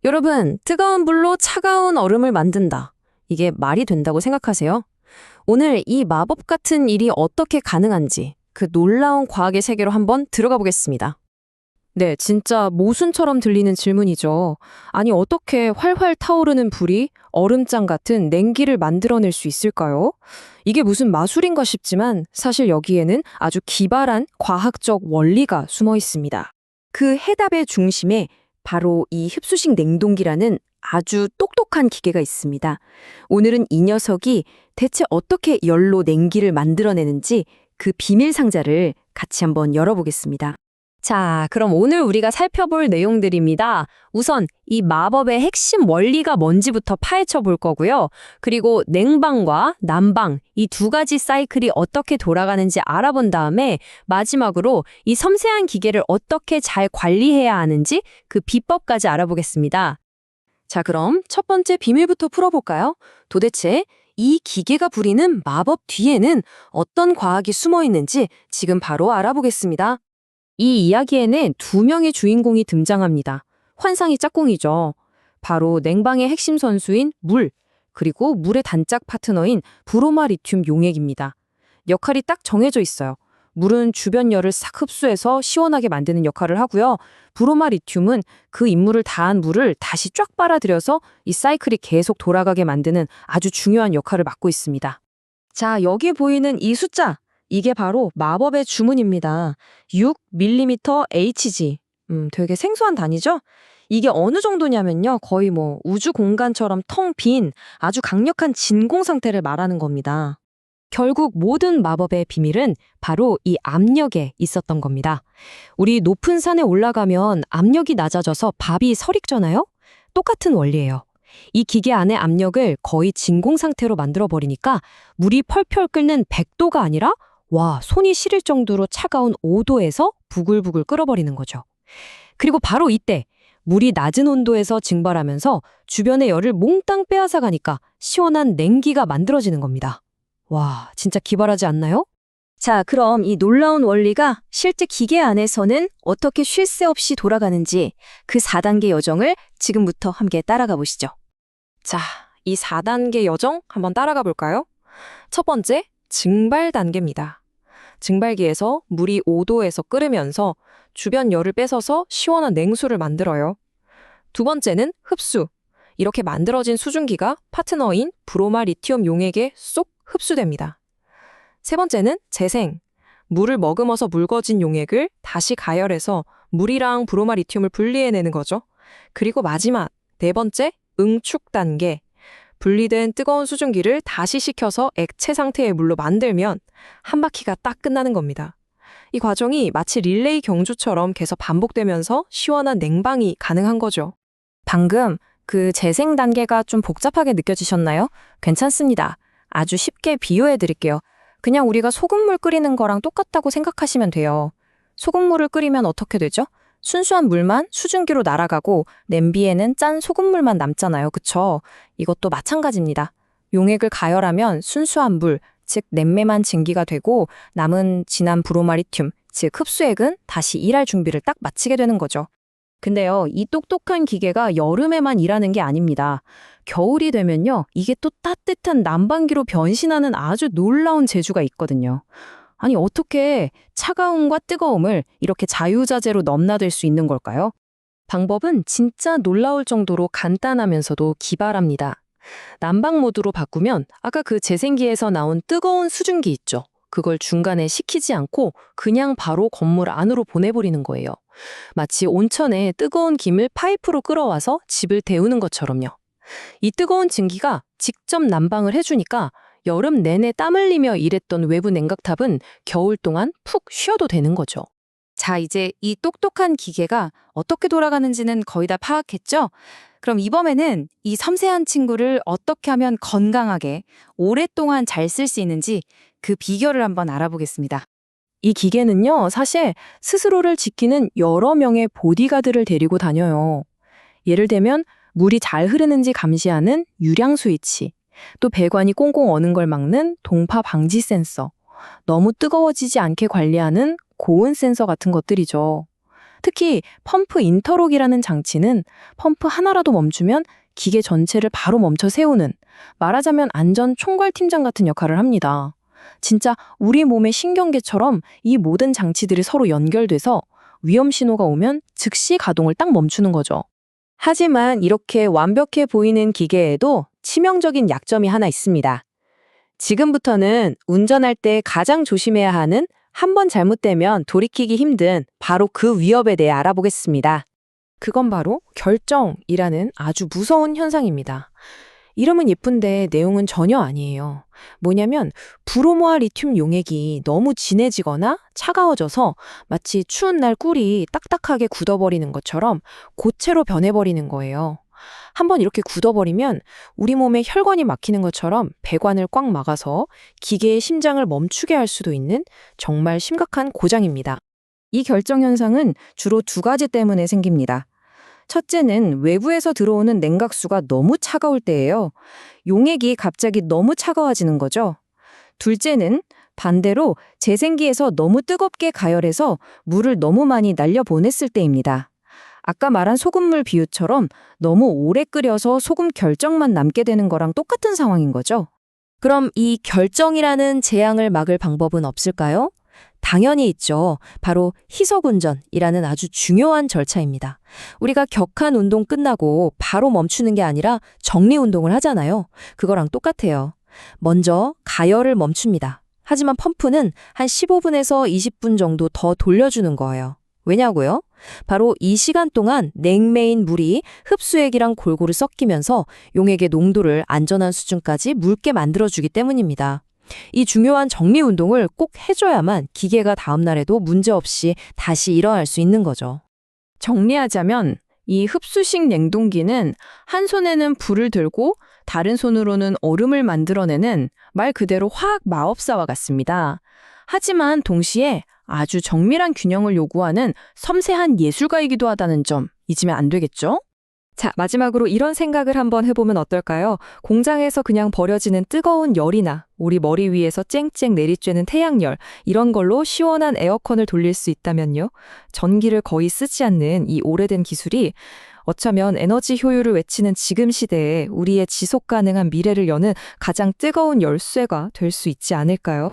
여러분, 뜨거운 불로 차가운 얼음을 만든다. 이게 말이 된다고 생각하세요? 오늘 이 마법 같은 일이 어떻게 가능한지 그 놀라운 과학의 세계로 한번 들어가 보겠습니다. 네, 진짜 모순처럼 들리는 질문이죠. 아니, 어떻게 활활 타오르는 불이 얼음장 같은 냉기를 만들어낼 수 있을까요? 이게 무슨 마술인가 싶지만 사실 여기에는 아주 기발한 과학적 원리가 숨어 있습니다. 그 해답의 중심에 바로 이 흡수식 냉동기라는 아주 똑똑한 기계가 있습니다. 오늘은 이 녀석이 대체 어떻게 열로 냉기를 만들어내는지 그 비밀 상자를 같이 한번 열어보겠습니다. 자, 그럼 오늘 우리가 살펴볼 내용들입니다. 우선 이 마법의 핵심 원리가 뭔지부터 파헤쳐 볼 거고요. 그리고 냉방과 난방, 이 두 가지 사이클이 어떻게 돌아가는지 알아본 다음에 마지막으로 이 섬세한 기계를 어떻게 잘 관리해야 하는지 그 비법까지 알아보겠습니다. 자, 그럼 첫 번째 비밀부터 풀어볼까요? 도대체 이 기계가 부리는 마법 뒤에는 어떤 과학이 숨어 있는지 지금 바로 알아보겠습니다. 이 이야기에는 두 명의 주인공이 등장합니다. 환상의 짝꿍이죠. 바로 냉방의 핵심 선수인 물, 그리고 물의 단짝 파트너인 브로마리튬 용액입니다. 역할이 딱 정해져 있어요. 물은 주변 열을 싹 흡수해서 시원하게 만드는 역할을 하고요. 브로마리튬은 그 임무를 다한 물을 다시 쫙 빨아들여서 이 사이클이 계속 돌아가게 만드는 아주 중요한 역할을 맡고 있습니다. 자, 여기 보이는 이 숫자. 이게 바로 마법의 주문입니다. 6mm Hg. 되게 생소한 단위죠? 이게 어느 정도냐면요. 거의 우주 공간처럼 텅 빈 아주 강력한 진공 상태를 말하는 겁니다. 결국 모든 마법의 비밀은 바로 이 압력에 있었던 겁니다. 우리 높은 산에 올라가면 압력이 낮아져서 밥이 설익잖아요? 똑같은 원리예요. 이 기계 안의 압력을 거의 진공 상태로 만들어버리니까 물이 펄펄 끓는 100도가 아니라 손이 시릴 정도로 차가운 5도에서 부글부글 끓어버리는 거죠. 그리고 바로 이때 물이 낮은 온도에서 증발하면서 주변의 열을 몽땅 빼앗아 가니까 시원한 냉기가 만들어지는 겁니다. 와, 진짜 기발하지 않나요? 자, 그럼 이 놀라운 원리가 실제 기계 안에서는 어떻게 쉴 새 없이 돌아가는지 그 4단계 여정을 지금부터 함께 따라가 보시죠. 자, 이 4단계 여정 한번 따라가 볼까요? 첫 번째, 증발 단계입니다. 증발기에서 물이 5도에서 끓으면서 주변 열을 뺏어서 시원한 냉수를 만들어요. 두 번째는 흡수. 이렇게 만들어진 수증기가 파트너인 브로마리튬 용액에 쏙 흡수됩니다. 세 번째는 재생. 물을 머금어서 묽어진 용액을 다시 가열해서 물이랑 브로마리튬을 분리해내는 거죠. 그리고 마지막, 네 번째, 응축 단계. 분리된 뜨거운 수증기를 다시 식혀서 액체 상태의 물로 만들면 한 바퀴가 딱 끝나는 겁니다. 이 과정이 마치 릴레이 경주처럼 계속 반복되면서 시원한 냉방이 가능한 거죠. 방금 그 재생 단계가 좀 복잡하게 느껴지셨나요? 괜찮습니다. 아주 쉽게 비유해 드릴게요. 그냥 우리가 소금물 끓이는 거랑 똑같다고 생각하시면 돼요. 소금물을 끓이면 어떻게 되죠? 순수한 물만 수증기로 날아가고 냄비에는 짠 소금물만 남잖아요. 그쵸? 이것도 마찬가지입니다. 용액을 가열하면 순수한 물, 즉 냄매만 증기가 되고 남은 진한 브로마리튬, 즉 흡수액은 다시 일할 준비를 딱 마치게 되는 거죠. 근데요, 이 똑똑한 기계가 여름에만 일하는 게 아닙니다. 겨울이 되면요, 이게 또 따뜻한 난방기로 변신하는 아주 놀라운 재주가 있거든요. 아니, 어떻게 차가움과 뜨거움을 이렇게 자유자재로 넘나들 수 있는 걸까요? 방법은 진짜 놀라울 정도로 간단하면서도 기발합니다. 난방 모드로 바꾸면 아까 그 재생기에서 나온 뜨거운 수증기 있죠? 그걸 중간에 식히지 않고 그냥 바로 건물 안으로 보내버리는 거예요. 마치 온천에 뜨거운 김을 파이프로 끌어와서 집을 데우는 것처럼요. 이 뜨거운 증기가 직접 난방을 해주니까 여름 내내 땀 흘리며 일했던 외부 냉각탑은 겨울 동안 푹 쉬어도 되는 거죠. 자, 이제 이 똑똑한 기계가 어떻게 돌아가는지는 거의 다 파악했죠? 그럼 이번에는 이 섬세한 친구를 어떻게 하면 건강하게 오랫동안 잘 쓸 수 있는지 그 비결을 한번 알아보겠습니다. 이 기계는요, 사실 스스로를 지키는 여러 명의 보디가드를 데리고 다녀요. 예를 들면 물이 잘 흐르는지 감시하는 유량 스위치, 또 배관이 꽁꽁 어는 걸 막는 동파 방지 센서, 너무 뜨거워지지 않게 관리하는 고온 센서 같은 것들이죠. 특히 펌프 인터록이라는 장치는 펌프 하나라도 멈추면 기계 전체를 바로 멈춰 세우는, 말하자면 안전 총괄팀장 같은 역할을 합니다. 진짜 우리 몸의 신경계처럼 이 모든 장치들이 서로 연결돼서 위험 신호가 오면 즉시 가동을 딱 멈추는 거죠. 하지만 이렇게 완벽해 보이는 기계에도 치명적인 약점이 하나 있습니다. 지금부터는 운전할 때 가장 조심해야 하는, 한 번 잘못되면 돌이키기 힘든 바로 그 위협에 대해 알아보겠습니다. 그건 바로 결정이라는 아주 무서운 현상입니다. 이름은 예쁜데 내용은 전혀 아니에요. 뭐냐면 브로모와 리튬 용액이 너무 진해지거나 차가워져서 마치 추운 날 꿀이 딱딱하게 굳어버리는 것처럼 고체로 변해버리는 거예요. 한번 이렇게 굳어버리면 우리 몸에 혈관이 막히는 것처럼 배관을 꽉 막아서 기계의 심장을 멈추게 할 수도 있는 정말 심각한 고장입니다. 이 결정 현상은 주로 두 가지 때문에 생깁니다. 첫째는 외부에서 들어오는 냉각수가 너무 차가울 때예요. 용액이 갑자기 너무 차가워지는 거죠. 둘째는 반대로 재생기에서 너무 뜨겁게 가열해서 물을 너무 많이 날려보냈을 때입니다. 아까 말한 소금물 비유처럼 너무 오래 끓여서 소금 결정만 남게 되는 거랑 똑같은 상황인 거죠. 그럼 이 결정이라는 재앙을 막을 방법은 없을까요? 당연히 있죠. 바로 희석운전이라는 아주 중요한 절차입니다. 우리가 격한 운동 끝나고 바로 멈추는 게 아니라 정리운동을 하잖아요. 그거랑 똑같아요. 먼저 가열을 멈춥니다. 하지만 펌프는 한 15분에서 20분 정도 더 돌려주는 거예요. 왜냐고요? 바로 이 시간 동안 냉매인 물이 흡수액이랑 골고루 섞이면서 용액의 농도를 안전한 수준까지 묽게 만들어주기 때문입니다. 이 중요한 정리 운동을 꼭 해줘야만 기계가 다음 날에도 문제없이 다시 일어날 수 있는 거죠. 정리하자면 이 흡수식 냉동기는 한 손에는 불을 들고 다른 손으로는 얼음을 만들어내는 말 그대로 화학 마법사와 같습니다. 하지만 동시에 아주 정밀한 균형을 요구하는 섬세한 예술가이기도 하다는 점 잊으면 안 되겠죠? 자, 마지막으로 이런 생각을 한번 해보면 어떨까요? 공장에서 그냥 버려지는 뜨거운 열이나 우리 머리 위에서 쨍쨍 내리쬐는 태양열, 이런 걸로 시원한 에어컨을 돌릴 수 있다면요. 전기를 거의 쓰지 않는 이 오래된 기술이 어쩌면 에너지 효율을 외치는 지금 시대에 우리의 지속 가능한 미래를 여는 가장 뜨거운 열쇠가 될 수 있지 않을까요?